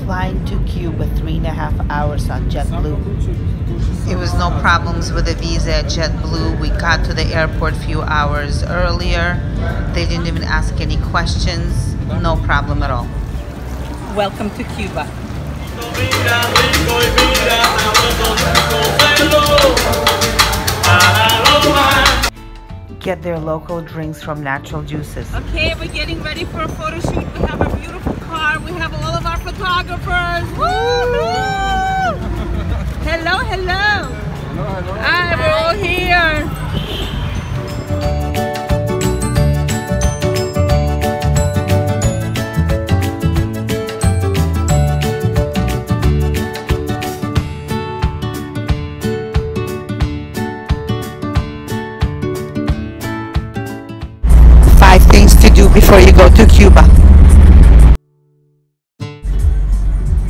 flying to Cuba, 3.5 hours on JetBlue. It was no problems with the visa at JetBlue. We got to the airport a few hours earlier. They didn't even ask any questions. No problem at all. Welcome to Cuba. Get their local drinks from natural juices. Okay, we're getting ready for a photo shoot. We have a beautiful car. We have all of our photographers. Woo-hoo! Hello, hello. Hello, hello. Hi, we're all here. 5 things to do before you go to Cuba.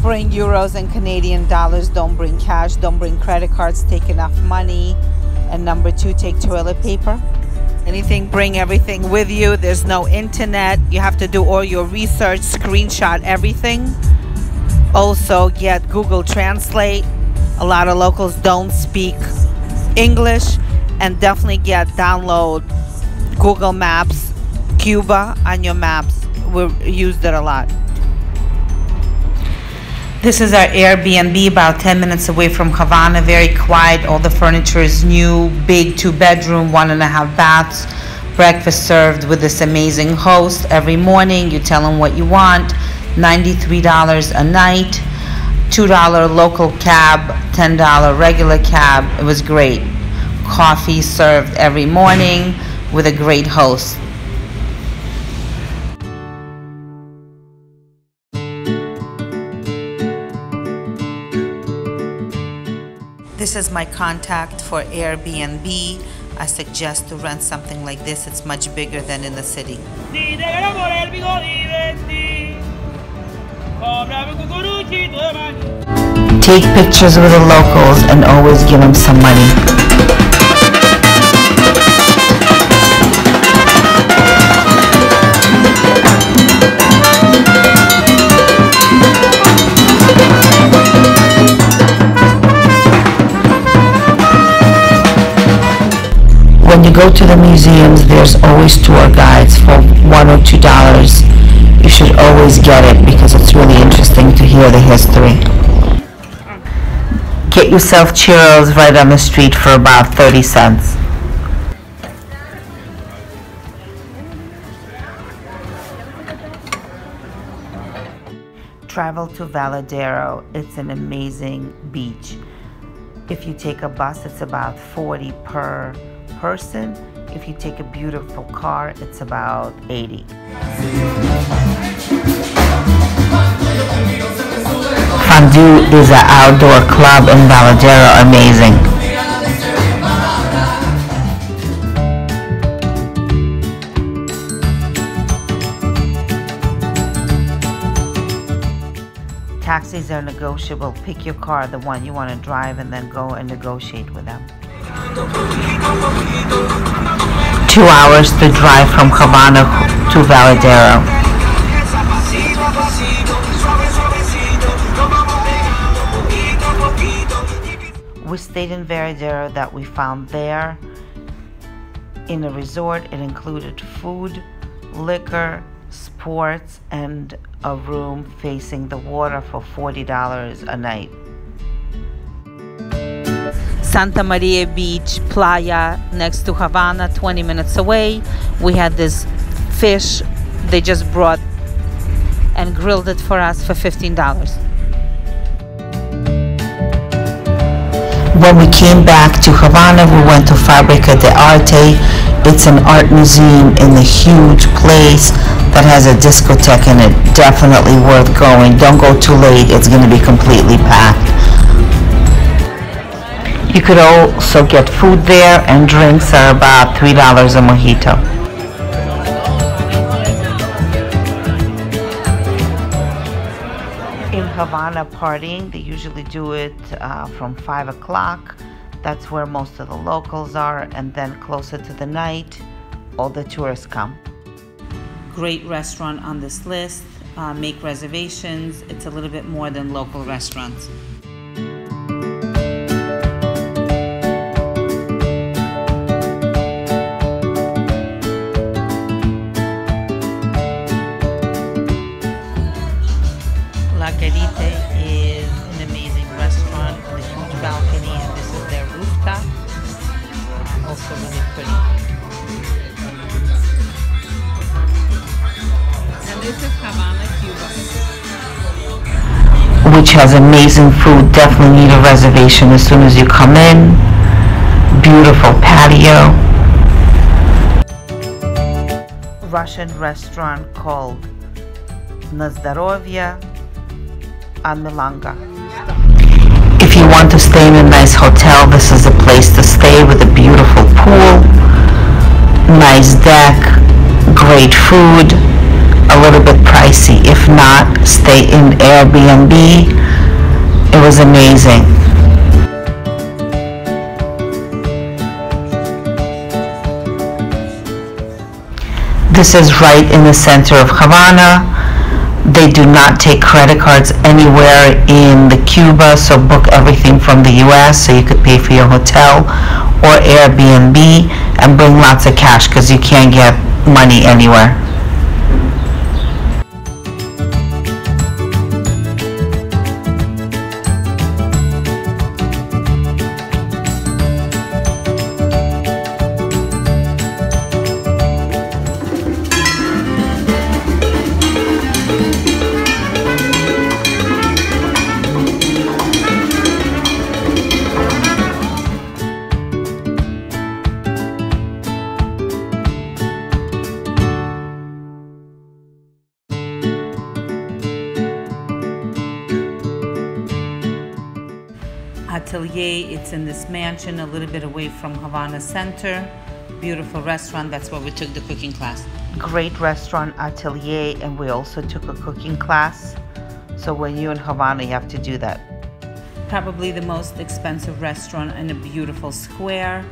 Bring euros and Canadian dollars. Don't bring cash. Don't bring credit cards. Take enough money. And number 2, take toilet paper. Anything, bring everything with you. There's no internet. You have to do all your research, screenshot everything. Also get Google Translate. A lot of locals don't speak English. And definitely download Google Maps, Cuba on your maps. We used it a lot. This is our Airbnb, about 10 minutes away from Havana. Very quiet. All the furniture is new. Big 2-bedroom, 1.5 baths. Breakfast served with this amazing host every morning. You tell them what you want. $93 a night. $2 local cab. $10 regular cab. It was great. Coffee served every morning with a great host. This is my contact for Airbnb. I suggest to rent something like this. It's much bigger than in the city. Take pictures with the locals and always give them some money. When you go to the museums, there's always tour guides for $1 or $2. You should always get it because it's really interesting to hear the history. Get yourself churros right on the street for about 30 cents. Travel to Varadero. It's an amazing beach. If you take a bus, it's about $40 per person. If you take a beautiful car, it's about $80. Fondue is an outdoor club in Varadero. Amazing. Taxis are negotiable. Pick your car, the one you want to drive, and then go and negotiate with them. 2 hours to drive from Havana to Varadero. We stayed in Varadero that we found there in a resort. It included food, liquor, sports, and a room facing the water for $40 a night. Santa Maria Beach, Playa, next to Havana, 20 minutes away. We had this fish they just brought and grilled it for us for $15. When we came back to Havana, we went to Fábrica de Arte. It's an art museum in the huge place that has a discotheque in it. Definitely worth going. Don't go too late. It's going to be completely packed. You could also get food there, and drinks are about $3 a mojito. In Havana, partying, they usually do it from 5 o'clock. That's where most of the locals are, and then closer to the night, all the tourists come. Great restaurant on this list, make reservations. It's a little bit more than local restaurants. La Garita is an amazing restaurant with a huge balcony, and this is their rooftop. Also really pretty. And this is Havana, Cuba, which has amazing food. Definitely need a reservation as soon as you come in. Beautiful patio. Russian restaurant called Na Zdarovye on Milanga. If you want to stay in a nice hotel, this is a place to stay with a beautiful pool, nice deck, great food, a little bit pricey. If not, stay in Airbnb. It was amazing. This is right in the center of Havana. They do not take credit cards anywhere in the Cuba, so book everything from the US so you could pay for your hotel or Airbnb, and bring lots of cash because you can't get money anywhere. Atelier, it's in this mansion a little bit away from Havana Center. Beautiful restaurant. That's where we took the cooking class. Great restaurant, Atelier, and we also took a cooking class. So when you're in Havana, you have to do that. Probably the most expensive restaurant in a beautiful square,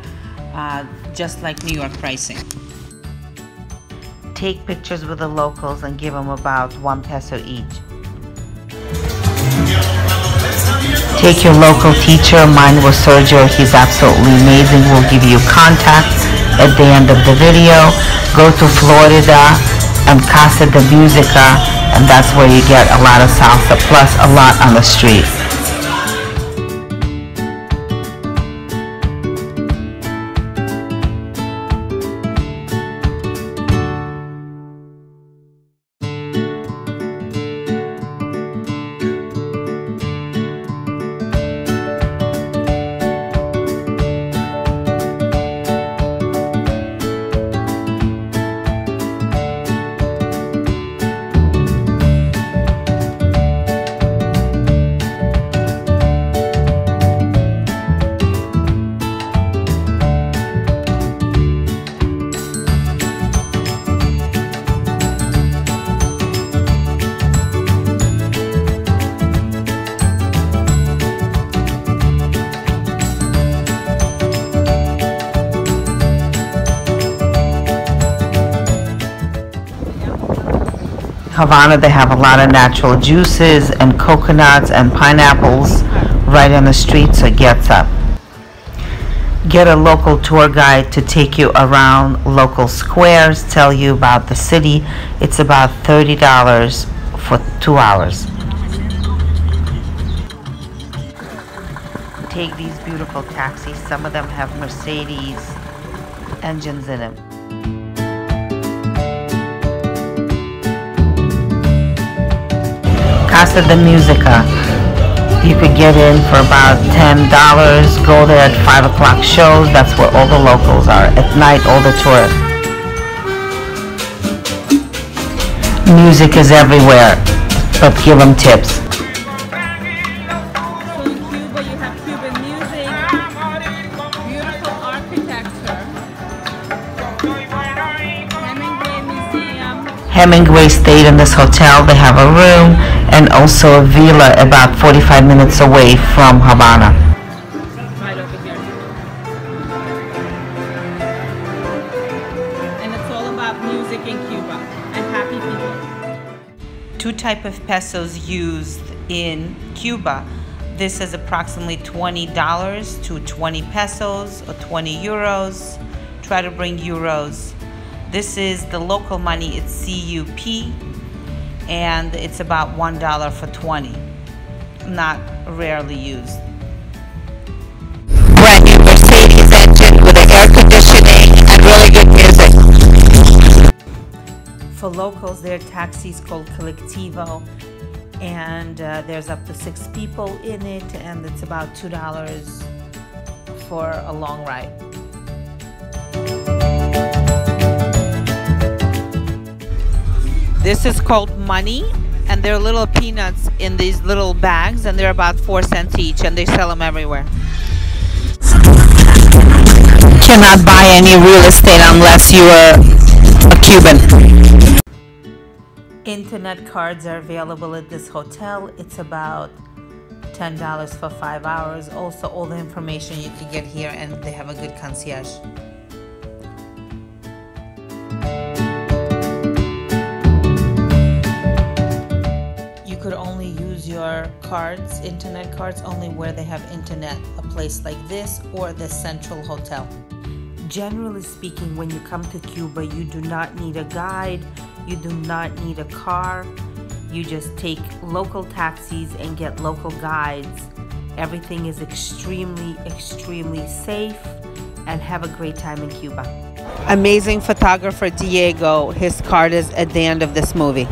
just like New York pricing. Take pictures with the locals and give them about 1 peso each. Take your local teacher. Mine was Sergio. He's absolutely amazing. We'll give you contact at the end of the video. Go to Florida and Casa de Musica, and that's where you get a lot of salsa, plus a lot on the street. Havana, they have a lot of natural juices and coconuts and pineapples right on the street, so it gets up. Get a local tour guide to take you around local squares, tell you about the city. It's about $30 for 2 hours. Take these beautiful taxis. Some of them have Mercedes engines in them. Casa de Musica. You could get in for about $10. Go there at 5 o'clock shows. That's where all the locals are. At night, all the tourists. Music is everywhere, but give them tips. So in Cuba, you have Cuban music, beautiful architecture, Hemingway Museum. Hemingway stayed in this hotel. They have a room and also a villa about 45 minutes away from Havana. Right over here. And it's all about music in Cuba and happy people. 2 type of pesos used in Cuba. This is approximately $20 to 20 pesos or 20 euros. Try to bring euros. This is the local money, it's CUP, and it's about $1 for 20. Not rarely used. Brand new Mercedes engine with air conditioning and really good music. For locals, there are taxis called Colectivo, and there's up to 6 people in it, and it's about $2 for a long ride. This is called money, and they're little peanuts in these little bags, and they're about 4 cents each, and they sell them everywhere. Cannot buy any real estate unless you are a Cuban. Internet cards are available at this hotel. It's about $10 for 5 hours. Also, all the information you can get here, and they have a good concierge. You could only use your cards, internet cards, only where they have internet, a place like this or the Central Hotel. Generally speaking, when you come to Cuba, you do not need a guide, you do not need a car, you just take local taxis and get local guides. Everything is extremely, extremely safe, and have a great time in Cuba. Amazing photographer Diego, his card is at the end of this movie.